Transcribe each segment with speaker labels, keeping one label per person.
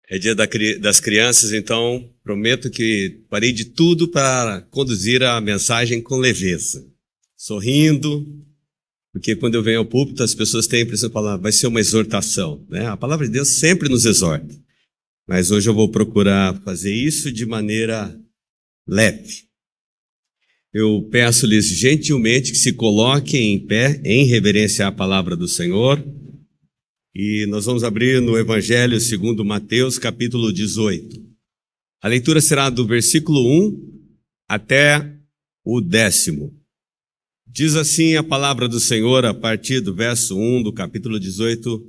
Speaker 1: É dia das crianças, então prometo que farei de tudo para conduzir a mensagem com leveza, sorrindo, porque quando eu venho ao púlpito as pessoas têm a impressão de falar, vai ser uma exortação, né? A palavra de Deus sempre nos exorta, mas hoje eu vou procurar fazer isso de maneira leve. Eu peço-lhes gentilmente que se coloquem em pé em reverência à palavra do Senhor. E nós vamos abrir no Evangelho segundo Mateus, capítulo 18. A leitura será do versículo 1 até o 10º. Diz assim a palavra do Senhor a partir do verso 1 do capítulo 18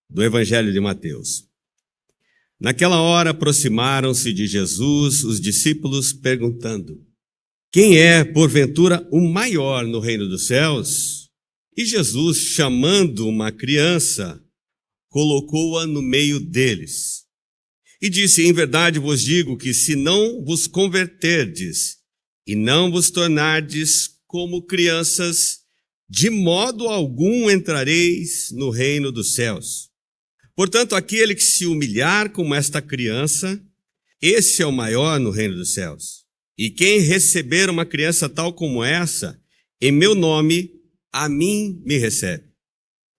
Speaker 1: do Evangelho de Mateus. Naquela hora aproximaram-se de Jesus os discípulos perguntando: quem é, porventura, o maior no reino dos céus? E Jesus, chamando uma criança, colocou-a no meio deles. E disse: em verdade vos digo que se não vos converterdes e não vos tornardes como crianças, de modo algum entrareis no reino dos céus. Portanto, aquele que se humilhar como esta criança, esse é o maior no reino dos céus. E quem receber uma criança tal como essa, em meu nome, a mim me recebe.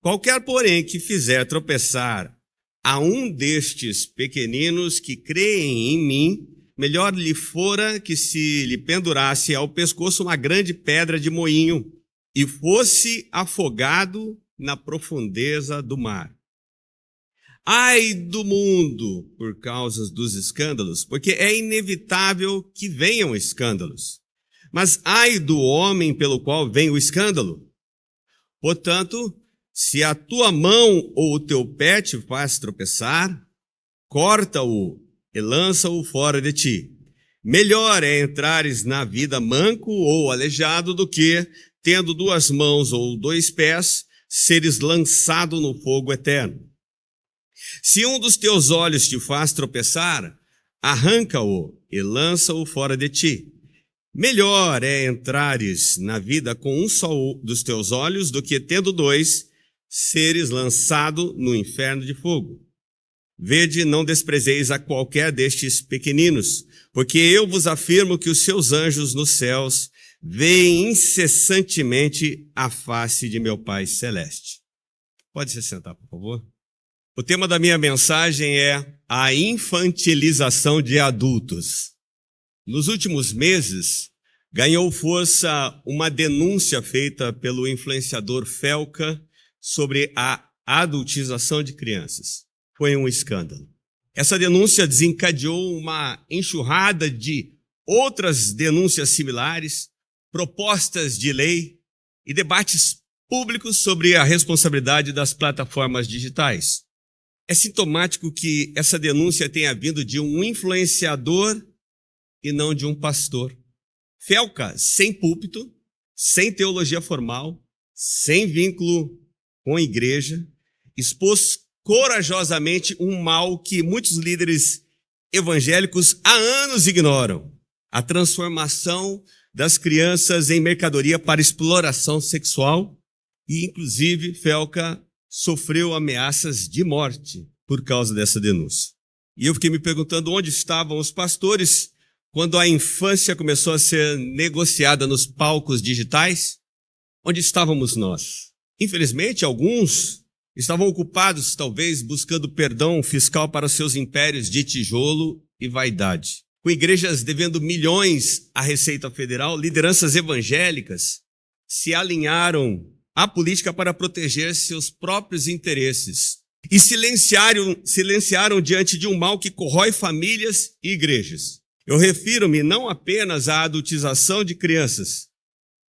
Speaker 1: Qualquer, porém, que fizer tropeçar a um destes pequeninos que creem em mim, melhor lhe fora que se lhe pendurasse ao pescoço uma grande pedra de moinho e fosse afogado na profundeza do mar. Ai do mundo por causa dos escândalos, porque é inevitável que venham escândalos. Mas ai do homem pelo qual vem o escândalo. Portanto, se a tua mão ou o teu pé te faz tropeçar, corta-o e lança-o fora de ti. Melhor é entrares na vida manco ou aleijado do que, tendo duas mãos ou dois pés, seres lançado no fogo eterno. Se um dos teus olhos te faz tropeçar, arranca-o e lança-o fora de ti. Melhor é entrares na vida com um só dos teus olhos do que, tendo dois, seres lançado no inferno de fogo. Vede, não desprezeis a qualquer destes pequeninos, porque eu vos afirmo que os seus anjos nos céus veem incessantemente a face de meu Pai Celeste. Pode se sentar, por favor? O tema da minha mensagem é a infantilização de adultos. Nos últimos meses, ganhou força uma denúncia feita pelo influenciador Felca sobre a adultização de crianças. Foi um escândalo. Essa denúncia desencadeou uma enxurrada de outras denúncias similares, propostas de lei e debates públicos sobre a responsabilidade das plataformas digitais. É sintomático que essa denúncia tenha vindo de um influenciador e não de um pastor. Felca, sem púlpito, sem teologia formal, sem vínculo com a igreja, expôs corajosamente um mal que muitos líderes evangélicos há anos ignoram: a transformação das crianças em mercadoria para exploração sexual, e inclusive Felca sofreu ameaças de morte por causa dessa denúncia. E eu fiquei me perguntando onde estavam os pastores quando a infância começou a ser negociada nos palcos digitais. Onde estávamos nós? Infelizmente, alguns estavam ocupados, talvez, buscando perdão fiscal para seus impérios de tijolo e vaidade. Com igrejas devendo milhões à Receita Federal, lideranças evangélicas se alinharam à política para proteger seus próprios interesses e silenciaram diante de um mal que corrói famílias e igrejas. Eu refiro-me não apenas à adultização de crianças,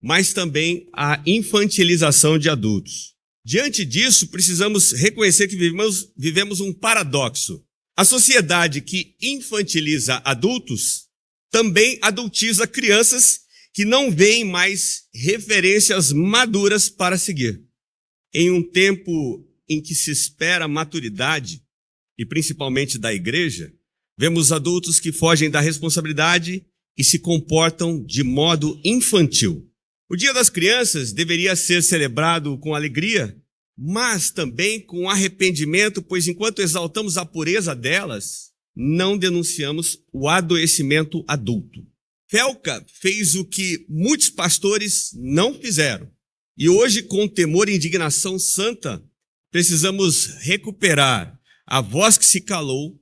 Speaker 1: mas também à infantilização de adultos. Diante disso, precisamos reconhecer que vivemos um paradoxo. A sociedade que infantiliza adultos também adultiza crianças que não veem mais referências maduras para seguir. Em um tempo em que se espera maturidade, e principalmente da igreja, vemos adultos que fogem da responsabilidade e se comportam de modo infantil. O Dia das Crianças deveria ser celebrado com alegria, mas também com arrependimento, pois enquanto exaltamos a pureza delas, não denunciamos o adoecimento adulto. Felca fez o que muitos pastores não fizeram. E hoje, com temor e indignação santa, precisamos recuperar a voz que se calou,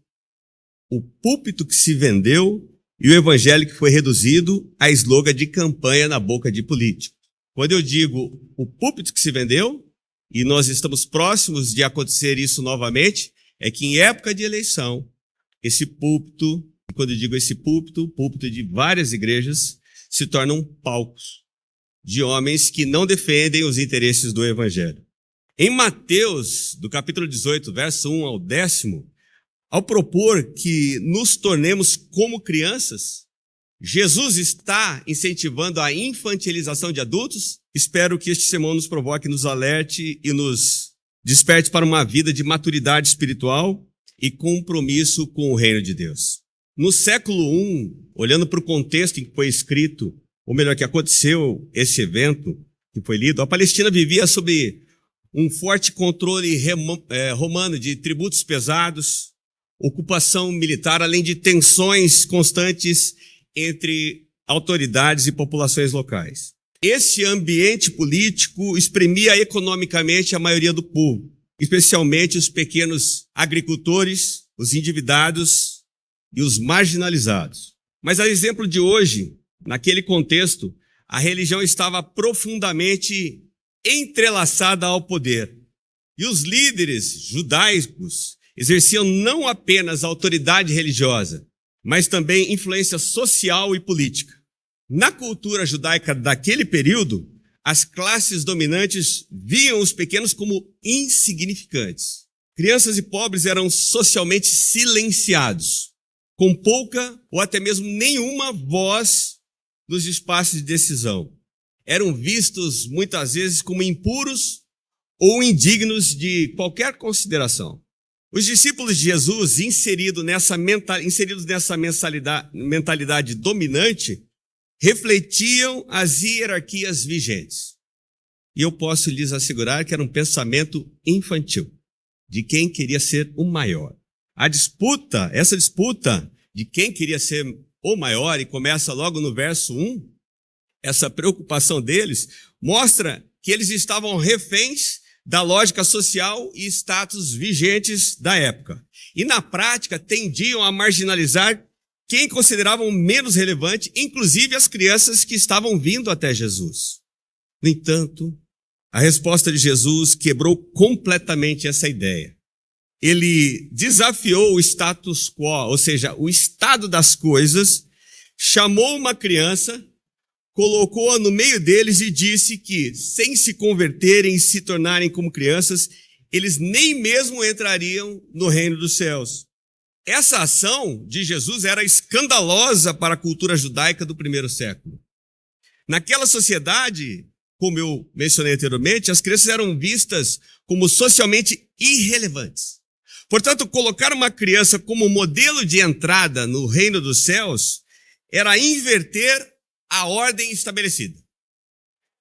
Speaker 1: o púlpito que se vendeu e o evangelho que foi reduzido a slogan de campanha na boca de políticos. Quando eu digo o púlpito que se vendeu, e nós estamos próximos de acontecer isso novamente, é que em época de eleição, esse púlpito, quando eu digo esse púlpito, púlpito de várias igrejas, se tornam palcos de homens que não defendem os interesses do evangelho. Em Mateus, do capítulo 18, verso 1 ao 10, ao propor que nos tornemos como crianças, Jesus está incentivando a infantilização de adultos? Espero que este sermão nos provoque, nos alerte e nos desperte para uma vida de maturidade espiritual e compromisso com o reino de Deus. No século I, olhando para o contexto em que foi escrito, ou melhor, que aconteceu esse evento que foi lido, a Palestina vivia sob um forte controle romano de tributos pesados, ocupação militar, além de tensões constantes entre autoridades e populações locais. Esse ambiente político exprimia economicamente a maioria do povo, especialmente os pequenos agricultores, os endividados e os marginalizados. Mas, a exemplo de hoje, naquele contexto, a religião estava profundamente entrelaçada ao poder. E os líderes judaicos exerciam não apenas autoridade religiosa, mas também influência social e política. Na cultura judaica daquele período, as classes dominantes viam os pequenos como insignificantes. Crianças e pobres eram socialmente silenciados, com pouca ou até mesmo nenhuma voz nos espaços de decisão. Eram vistos muitas vezes como impuros ou indignos de qualquer consideração. Os discípulos de Jesus, inseridos nessa mentalidade dominante, refletiam as hierarquias vigentes. E eu posso lhes assegurar que era um pensamento infantil, de quem queria ser o maior. Essa disputa de quem queria ser o maior, e começa logo no verso 1, essa preocupação deles, mostra que eles estavam reféns da lógica social e status vigentes da época. E na prática tendiam a marginalizar quem consideravam menos relevante, inclusive as crianças que estavam vindo até Jesus. No entanto, a resposta de Jesus quebrou completamente essa ideia. Ele desafiou o status quo, ou seja, o estado das coisas, chamou uma criança, colocou-a no meio deles e disse que, sem se converterem e se tornarem como crianças, eles nem mesmo entrariam no reino dos céus. Essa ação de Jesus era escandalosa para a cultura judaica do primeiro século. Naquela sociedade, como eu mencionei anteriormente, as crianças eram vistas como socialmente irrelevantes. Portanto, colocar uma criança como modelo de entrada no reino dos céus era inverter a ordem estabelecida,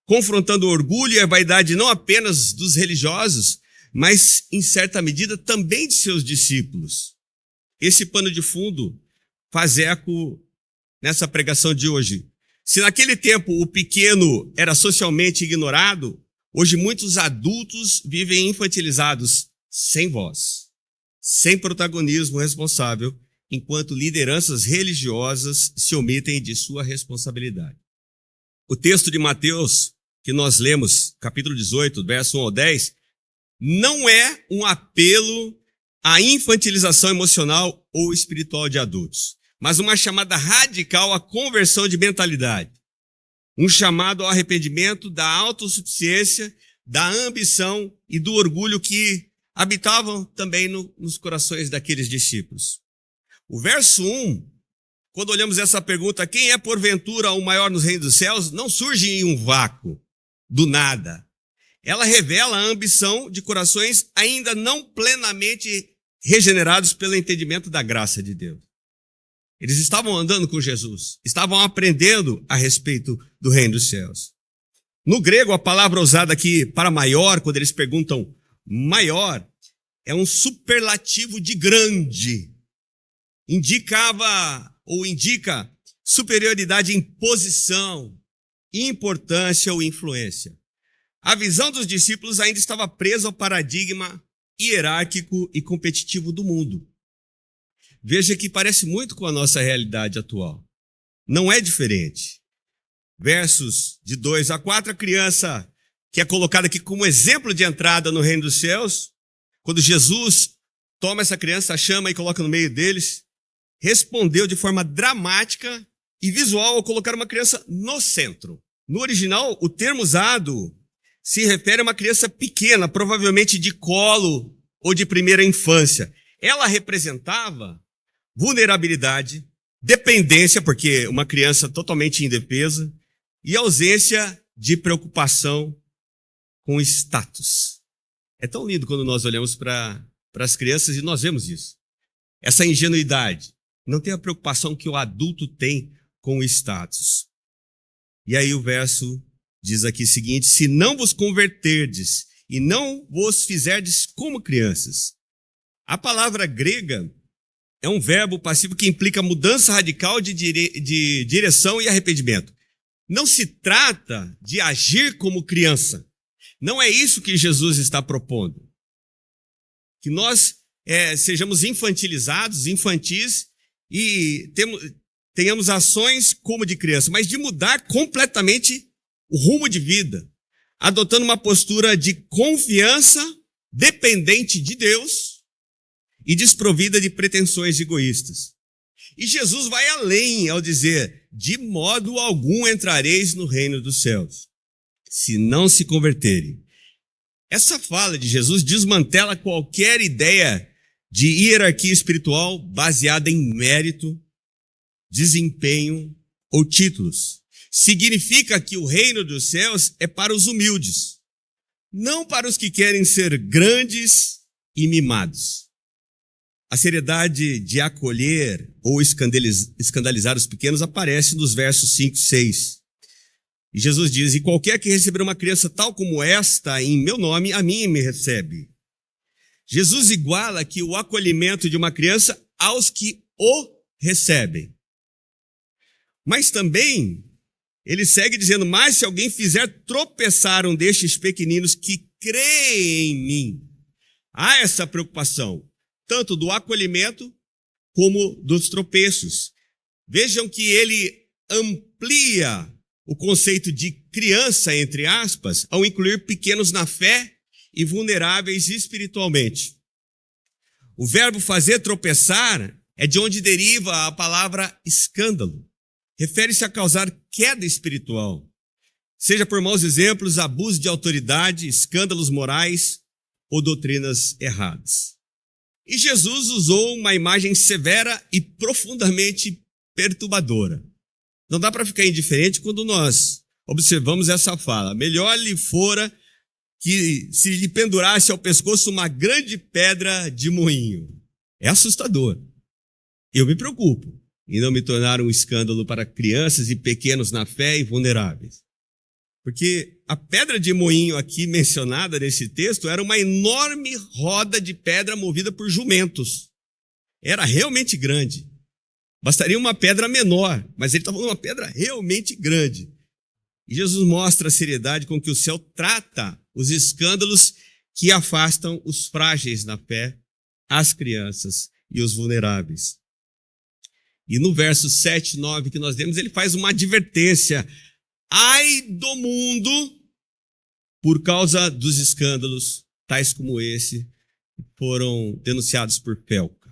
Speaker 1: confrontando o orgulho e a vaidade não apenas dos religiosos, mas, em certa medida, também de seus discípulos. Esse pano de fundo faz eco nessa pregação de hoje. Se naquele tempo o pequeno era socialmente ignorado, hoje muitos adultos vivem infantilizados, sem voz, sem protagonismo responsável, enquanto lideranças religiosas se omitem de sua responsabilidade. O texto de Mateus, que nós lemos, capítulo 18, verso 1 ao 10, não é um apelo à infantilização emocional ou espiritual de adultos, mas uma chamada radical à conversão de mentalidade. Um chamado ao arrependimento da autossuficiência, da ambição e do orgulho que habitavam também nos corações daqueles discípulos. O verso 1, quando olhamos essa pergunta, quem é porventura o maior nos reinos dos céus, não surge em um vácuo, do nada. Ela revela a ambição de corações ainda não plenamente regenerados pelo entendimento da graça de Deus. Eles estavam andando com Jesus, estavam aprendendo a respeito do reino dos céus. No grego, a palavra usada aqui para maior, quando eles perguntam maior é um superlativo de grande. Indica superioridade em posição, importância ou influência. A visão dos discípulos ainda estava presa ao paradigma hierárquico e competitivo do mundo. Veja que parece muito com a nossa realidade atual. Não é diferente. Versos de 2 a 4, a criança que é colocada aqui como exemplo de entrada no reino dos céus, quando Jesus toma essa criança, a chama e coloca no meio deles, respondeu de forma dramática e visual ao colocar uma criança no centro. No original, o termo usado se refere a uma criança pequena, provavelmente de colo ou de primeira infância. Ela representava vulnerabilidade, dependência, porque uma criança totalmente indefesa, e ausência de preocupação com status. É tão lindo quando nós olhamos para as crianças e nós vemos isso. Essa ingenuidade, não tem a preocupação que o adulto tem com o status. E aí o verso diz aqui o seguinte: se não vos converterdes e não vos fizerdes como crianças. A palavra grega é um verbo passivo que implica mudança radical de direção e arrependimento. Não se trata de agir como criança. Não é isso que Jesus está propondo. Que nós sejamos infantilizados, infantis, e tenhamos ações como de criança, mas de mudar completamente o rumo de vida, adotando uma postura de confiança dependente de Deus e desprovida de pretensões egoístas. E Jesus vai além ao dizer: de modo algum entrareis no reino dos céus, se não se converterem. Essa fala de Jesus desmantela qualquer ideia de hierarquia espiritual baseada em mérito, desempenho ou títulos. Significa que o reino dos céus é para os humildes, não para os que querem ser grandes e mimados. A seriedade de acolher ou escandalizar os pequenos aparece nos versos 5 e 6. E Jesus diz: e qualquer que receber uma criança tal como esta em meu nome, a mim me recebe. Jesus iguala aqui o acolhimento de uma criança aos que o recebem. Mas também ele segue dizendo: mas se alguém fizer tropeçar um destes pequeninos que creem em mim. Há essa preocupação, tanto do acolhimento como dos tropeços. Vejam que ele amplia o conceito de criança, entre aspas, ao incluir pequenos na fé e vulneráveis espiritualmente. O verbo fazer tropeçar é de onde deriva a palavra escândalo. Refere-se a causar queda espiritual, seja por maus exemplos, abuso de autoridade, escândalos morais ou doutrinas erradas. E Jesus usou uma imagem severa e profundamente perturbadora. Não dá para ficar indiferente quando nós observamos essa fala. Melhor lhe fora que se lhe pendurasse ao pescoço uma grande pedra de moinho. É assustador. Eu me preocupo em não me tornar um escândalo para crianças e pequenos na fé e vulneráveis. Porque a pedra de moinho aqui mencionada nesse texto era uma enorme roda de pedra movida por jumentos. Era realmente grande. Bastaria uma pedra menor, mas ele está falando uma pedra realmente grande. E Jesus mostra a seriedade com que o céu trata os escândalos que afastam os frágeis na fé, as crianças e os vulneráveis. E no verso 7 e 9 que nós lemos, ele faz uma advertência. Ai do mundo por causa dos escândalos, tais como esse, que foram denunciados por Felca.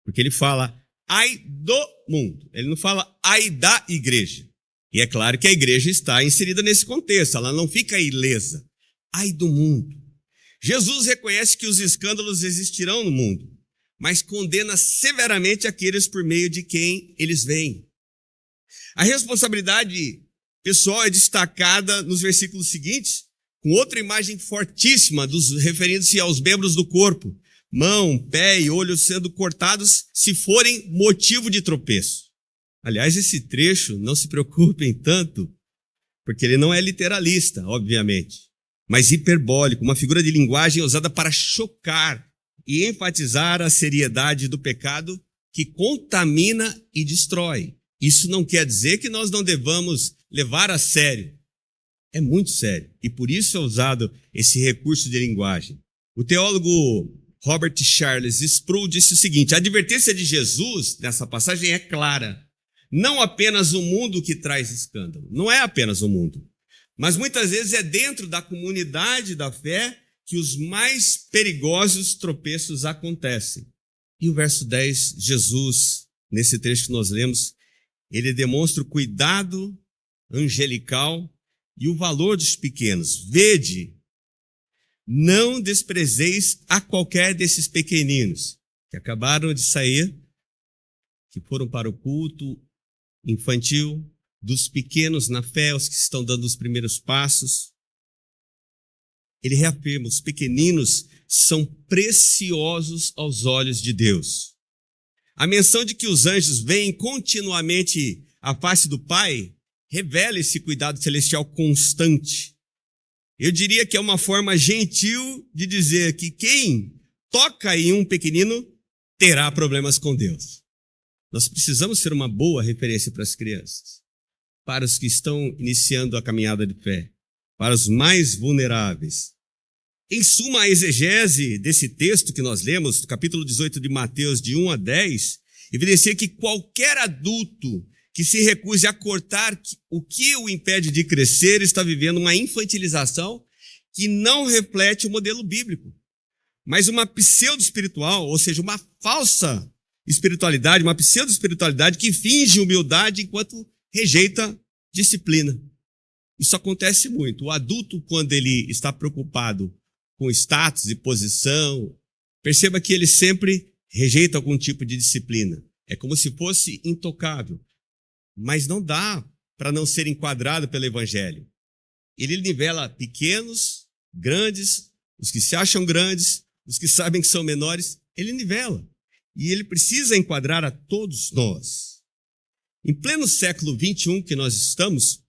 Speaker 1: Porque ele fala ai do mundo, ele não fala ai da igreja. E é claro que a igreja está inserida nesse contexto, ela não fica ilesa. Ai do mundo. Jesus reconhece que os escândalos existirão no mundo, mas condena severamente aqueles por meio de quem eles vêm. A responsabilidade pessoal é destacada nos versículos seguintes, com outra imagem fortíssima referindo-se aos membros do corpo, mão, pé e olho sendo cortados se forem motivo de tropeço. Aliás, esse trecho, não se preocupem tanto, porque ele não é literalista, obviamente. mas hiperbólico, uma figura de linguagem usada para chocar e enfatizar a seriedade do pecado que contamina e destrói. Isso não quer dizer que nós não devamos levar a sério. É muito sério. E por isso é usado esse recurso de linguagem. O teólogo Robert Charles Sproul disse o seguinte: a advertência de Jesus nessa passagem é clara. Não apenas o mundo que traz escândalo. Não é apenas o mundo. Mas muitas vezes é dentro da comunidade da fé que os mais perigosos tropeços acontecem. E o verso 10, Jesus, nesse trecho que nós lemos, ele demonstra o cuidado angelical e o valor dos pequenos. Vede, não desprezeis a qualquer desses pequeninos que acabaram de sair, que foram para o culto infantil, dos pequenos na fé, os que estão dando os primeiros passos. Ele reafirma, os pequeninos são preciosos aos olhos de Deus. A menção de que os anjos veem continuamente a face do Pai revela esse cuidado celestial constante. Eu diria que é uma forma gentil de dizer que quem toca em um pequenino terá problemas com Deus. Nós precisamos ser uma boa referência para as crianças, para os que estão iniciando a caminhada de fé, para os mais vulneráveis. Em suma, a exegese desse texto que nós lemos, do capítulo 18 de Mateus, de 1 a 10, evidencia que qualquer adulto que se recuse a cortar o que o impede de crescer está vivendo uma infantilização que não reflete o modelo bíblico, mas uma pseudo-espiritual, ou seja, uma falsa espiritualidade, uma pseudo-espiritualidade que finge humildade enquanto rejeita disciplina. Isso acontece muito. O adulto, quando ele está preocupado com status e posição, perceba que ele sempre rejeita algum tipo de disciplina. É como se fosse intocável. Mas não dá para não ser enquadrado pelo Evangelho. Ele nivela pequenos, grandes, os que se acham grandes, os que sabem que são menores, ele nivela. E ele precisa enquadrar a todos nós. Em pleno século XXI que nós estamos,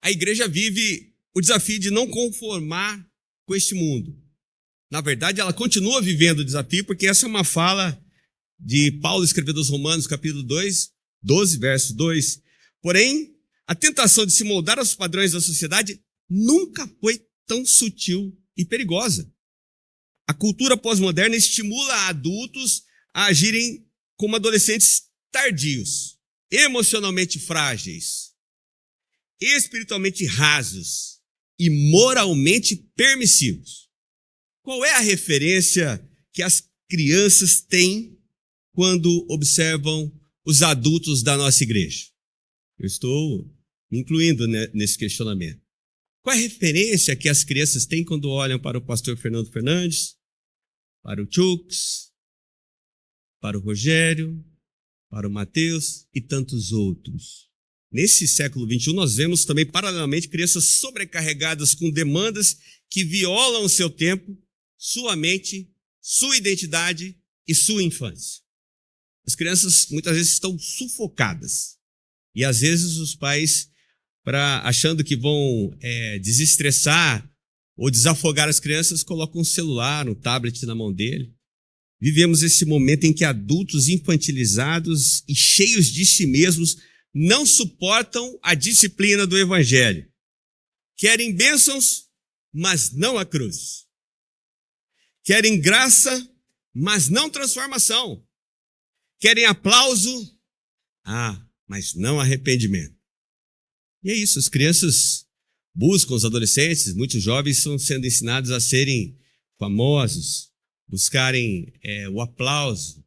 Speaker 1: a igreja vive o desafio de não conformar com este mundo. Na verdade, ela continua vivendo o desafio, porque essa é uma fala de Paulo escrevendo aos Romanos, capítulo 12, verso 2. Porém, a tentação de se moldar aos padrões da sociedade nunca foi tão sutil e perigosa. A cultura pós-moderna estimula adultos a agirem como adolescentes tardios, emocionalmente frágeis, espiritualmente rasos e moralmente permissivos. Qual é a referência que as crianças têm quando observam os adultos da nossa igreja? Eu estou me incluindo nesse questionamento. Qual é a referência que as crianças têm quando olham para o pastor Fernando Fernandes, para o Chux, para o Rogério, para o Mateus e tantos outros? Nesse século XXI, nós vemos também, paralelamente, crianças sobrecarregadas com demandas que violam o seu tempo, sua mente, sua identidade e sua infância. As crianças, muitas vezes, estão sufocadas. E, às vezes, os pais, achando que vão desestressar ou desafogar as crianças, colocam um celular, um tablet na mão dele. Vivemos esse momento em que adultos infantilizados e cheios de si mesmos não suportam a disciplina do Evangelho. Querem bênçãos, mas não a cruz. Querem graça, mas não transformação. Querem aplauso, mas não arrependimento. E é isso, as crianças buscam, os adolescentes, muitos jovens estão sendo ensinados a serem famosos, buscarem o aplauso,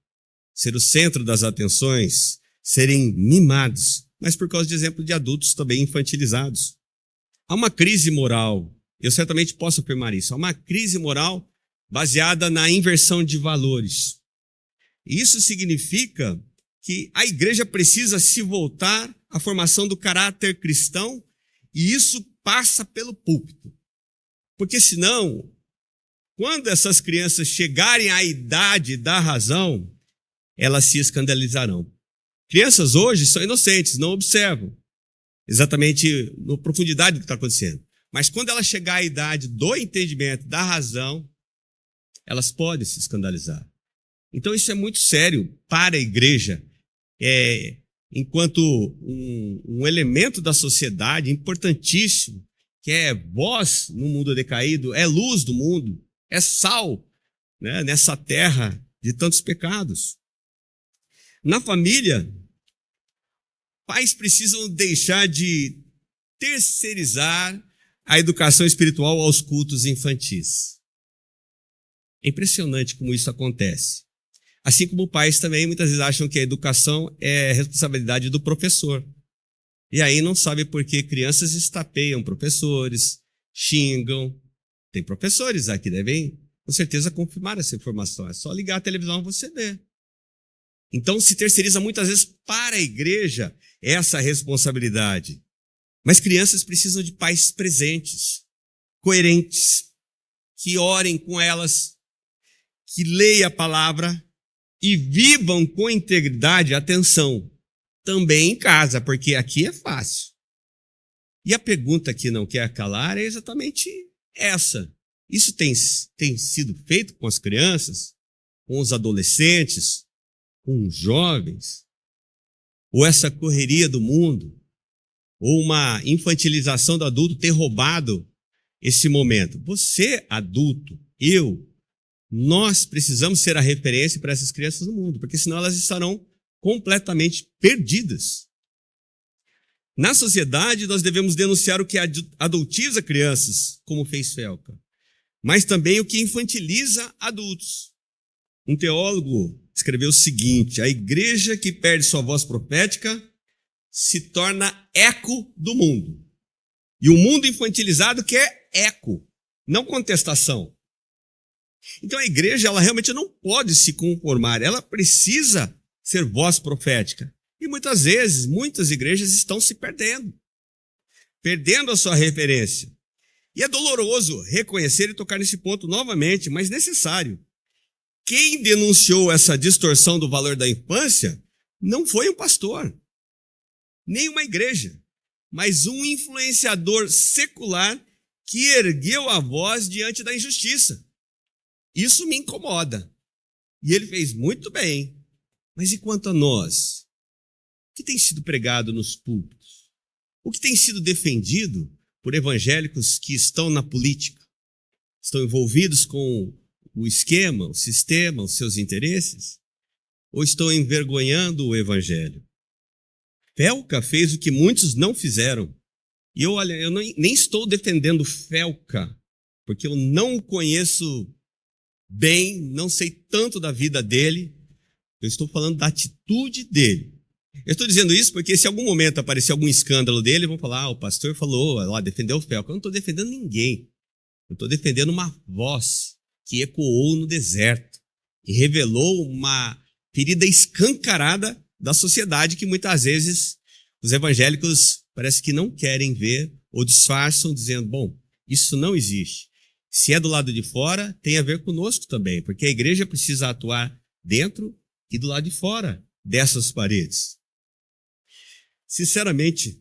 Speaker 1: ser o centro das atenções, serem mimados, mas por causa de exemplo de adultos também infantilizados. Há uma crise moral, eu certamente posso afirmar isso, há uma crise moral baseada na inversão de valores. Isso significa que a igreja precisa se voltar à formação do caráter cristão, e isso passa pelo púlpito. Porque senão, quando essas crianças chegarem à idade da razão, elas se escandalizarão. Crianças hoje são inocentes, não observam exatamente na profundidade do que está acontecendo. Mas quando ela chegar à idade do entendimento, da razão, elas podem se escandalizar. Então isso é muito sério para a igreja, enquanto um elemento da sociedade importantíssimo, que é voz no mundo decaído, é luz do mundo, é sal, né, nessa terra de tantos pecados. Na família, pais precisam deixar de terceirizar a educação espiritual aos cultos infantis. É impressionante como isso acontece. Assim como pais também muitas vezes acham que a educação é responsabilidade do professor. E aí não sabe por que crianças estapeiam professores, xingam. Tem professores aqui, devem com certeza confirmar essa informação. É só ligar a televisão e você vê. Então se terceiriza muitas vezes para a igreja essa responsabilidade. Mas crianças precisam de pais presentes, coerentes, que orem com elas, que leiam a palavra e vivam com integridade, atenção, também em casa, porque aqui é fácil. E a pergunta que não quer calar é exatamente essa. Isso tem sido feito com as crianças, com os adolescentes, com os jovens? Ou essa correria do mundo, ou uma infantilização do adulto ter roubado esse momento? Você, adulto, nós precisamos ser a referência para essas crianças no mundo, porque senão elas estarão completamente perdidas. Na sociedade, nós devemos denunciar o que adultiza crianças, como fez Felca, mas também o que infantiliza adultos. Um teólogo escreveu o seguinte: a igreja que perde sua voz profética se torna eco do mundo. E o mundo infantilizado quer eco, não contestação. Então a igreja, ela realmente não pode se conformar, ela precisa ser voz profética. E muitas vezes, muitas igrejas estão se perdendo a sua referência. E é doloroso reconhecer e tocar nesse ponto novamente, mas necessário. Quem denunciou essa distorção do valor da infância não foi um pastor, nem uma igreja, mas um influenciador secular que ergueu a voz diante da injustiça. Isso me incomoda. E ele fez muito bem. Mas e quanto a nós? O que tem sido pregado nos púlpitos? O que tem sido defendido por evangélicos que estão na política? Estão envolvidos com o esquema, o sistema, os seus interesses? Ou estão envergonhando o evangelho? Felca fez o que muitos não fizeram. E eu nem estou defendendo Felca, porque eu não o conheço bem, não sei tanto da vida dele. Eu estou falando da atitude dele. Eu estou dizendo isso porque se em algum momento aparecer algum escândalo dele, vão falar, o pastor falou, defendeu o Felca. Eu não estou defendendo ninguém. Eu estou defendendo uma voz que ecoou no deserto e revelou uma ferida escancarada da sociedade que muitas vezes os evangélicos parece que não querem ver ou disfarçam dizendo, bom, isso não existe. Se é do lado de fora, tem a ver conosco também, porque a igreja precisa atuar dentro e do lado de fora dessas paredes. Sinceramente,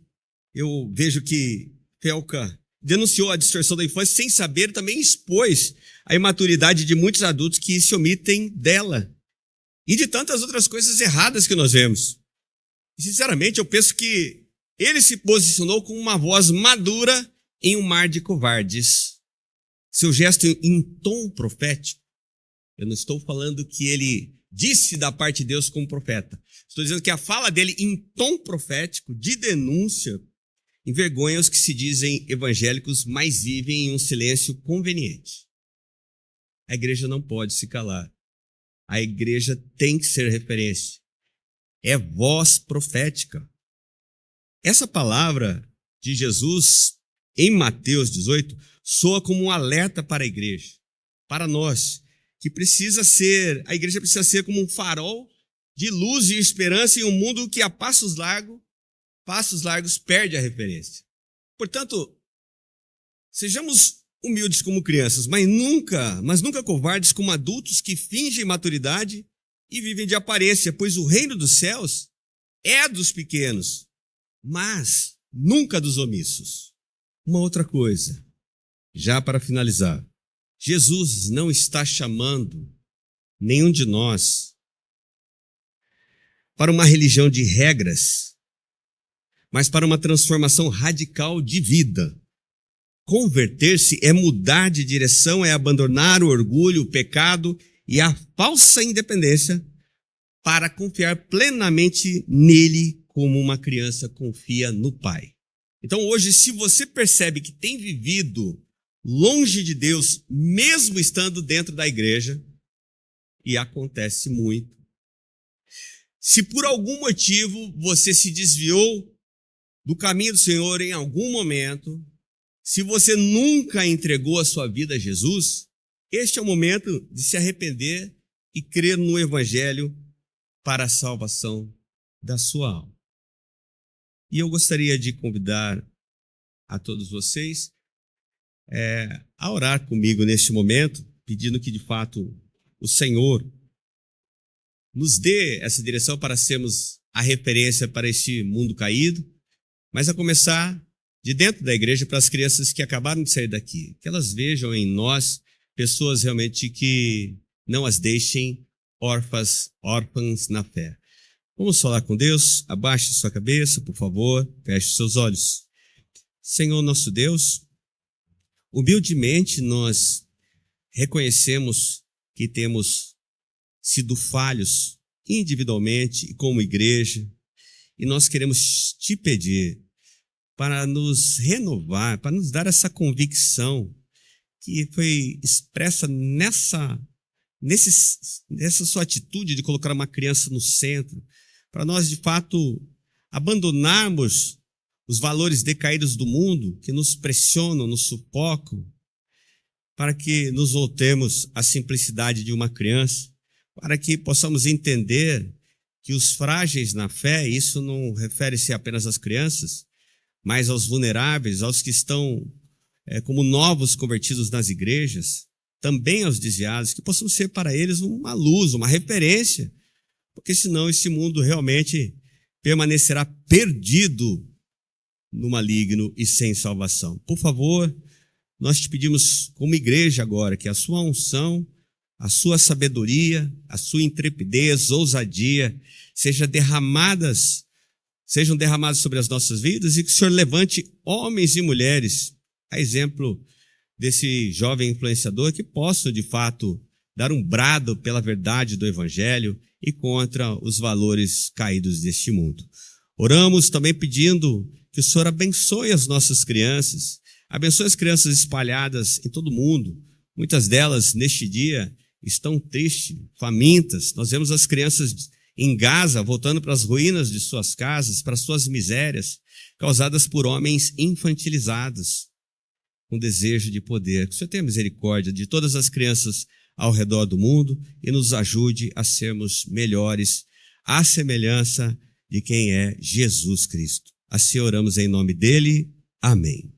Speaker 1: eu vejo que Felca denunciou a distorção da infância sem saber, também expôs a imaturidade de muitos adultos que se omitem dela e de tantas outras coisas erradas que nós vemos. E, sinceramente, eu penso que ele se posicionou com uma voz madura em um mar de covardes. Seu gesto em tom profético, eu não estou falando que ele disse da parte de Deus como profeta. Estou dizendo que a fala dele em tom profético, de denúncia, envergonha os que se dizem evangélicos, mas vivem em um silêncio conveniente. A igreja não pode se calar. A igreja tem que ser referência. É voz profética. Essa palavra de Jesus em Mateus 18 soa como um alerta para a igreja, para nós, que a igreja precisa ser como um farol de luz e esperança em um mundo que a passos largos perde a referência. Portanto, sejamos humildes como crianças, mas nunca covardes como adultos que fingem maturidade e vivem de aparência, pois o reino dos céus é dos pequenos, mas nunca dos omissos. Uma outra coisa, já para finalizar. Jesus não está chamando nenhum de nós para uma religião de regras, mas para uma transformação radical de vida. Converter-se é mudar de direção, é abandonar o orgulho, o pecado e a falsa independência para confiar plenamente nele como uma criança confia no Pai. Então hoje, se você percebe que tem vivido longe de Deus, mesmo estando dentro da igreja, e acontece muito, se por algum motivo você se desviou do caminho do Senhor em algum momento, se você nunca entregou a sua vida a Jesus, este é o momento de se arrepender e crer no Evangelho para a salvação da sua alma. E eu gostaria de convidar a todos vocês a orar comigo neste momento, pedindo que de fato o Senhor nos dê essa direção para sermos a referência para este mundo caído, mas a começar de dentro da igreja para as crianças que acabaram de sair daqui, que elas vejam em nós pessoas realmente que não as deixem órfãs na fé. Vamos falar com Deus? Abaixe sua cabeça, por favor, feche seus olhos. Senhor nosso Deus, humildemente nós reconhecemos que temos sido falhos individualmente e como igreja, e nós queremos te pedir para nos renovar, para nos dar essa convicção que foi expressa nessa sua atitude de colocar uma criança no centro, para nós, de fato, abandonarmos os valores decaídos do mundo que nos pressionam, nos sufocam, para que nos voltemos à simplicidade de uma criança, para que possamos entender que os frágeis na fé, isso não refere-se apenas às crianças, mas aos vulneráveis, aos que estão como novos convertidos nas igrejas, também aos desviados, que possam ser para eles uma luz, uma referência, porque senão esse mundo realmente permanecerá perdido no maligno e sem salvação. Por favor, nós te pedimos como igreja agora que a sua unção, a sua sabedoria, a sua intrepidez, ousadia sejam derramadas sobre as nossas vidas e que o Senhor levante homens e mulheres, a exemplo desse jovem influenciador, que possam de fato dar um brado pela verdade do Evangelho e contra os valores caídos deste mundo. Oramos também pedindo que o Senhor abençoe as nossas crianças, abençoe as crianças espalhadas em todo o mundo. Muitas delas, neste dia, estão tristes, famintas. Nós vemos as crianças em Gaza voltando para as ruínas de suas casas, para suas misérias, causadas por homens infantilizados, com desejo de poder. Que o Senhor tenha misericórdia de todas as crianças ao redor do mundo e nos ajude a sermos melhores, à semelhança de quem é Jesus Cristo. Assim oramos em nome dele. Amém.